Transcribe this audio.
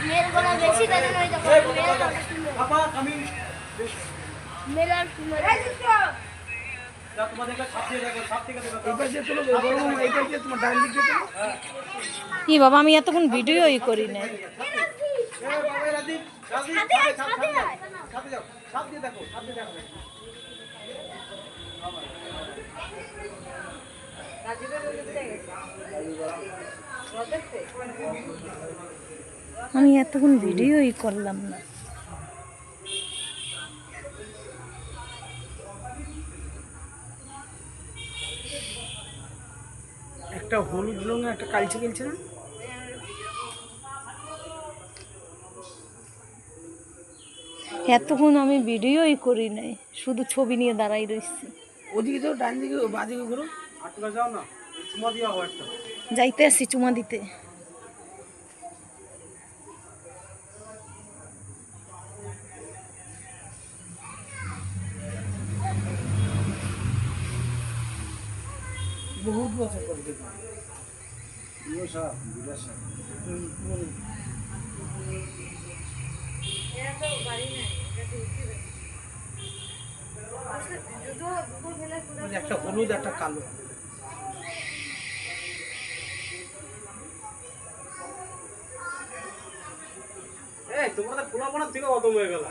मेरे को ना बेसी देना नहीं तो पापा कमिंग मेरा যা তোমাদের কাছে ছাপ দিয়ে দেখো ছাপ থেকে দেখো এইবার যে চলো বড় এইবার যে তোমার ডান দিকে চলো কি বাবা আমি এতক্ষণ ভিডিওই করি না। এ বাবা রাজীব ছাপ দিয়ে যাও ছাপ দিয়ে দেখো ছাপ দিয়ে দেখো আমি এতক্ষণ ভিডিওই করলাম না। একটা হলুদ রঙের একটা কালচে খেলছে না, এতক্ষণ আমি ভিডিওই করি নাই, শুধু ছবি নিয়ে দাঁড়াই রইছি। ওদিকে তো ডান দিকে বাঁদিকে ঘুরো। আটকা যাও না চুমা দিয়া হয় একটা যাইতে আসি চুমা দিতে। বহুত বছর করে দেখো একটা হলুদ একটা কালো। এই তোমরা তো পোলা পোনা থেকে খতম হয়ে গেল।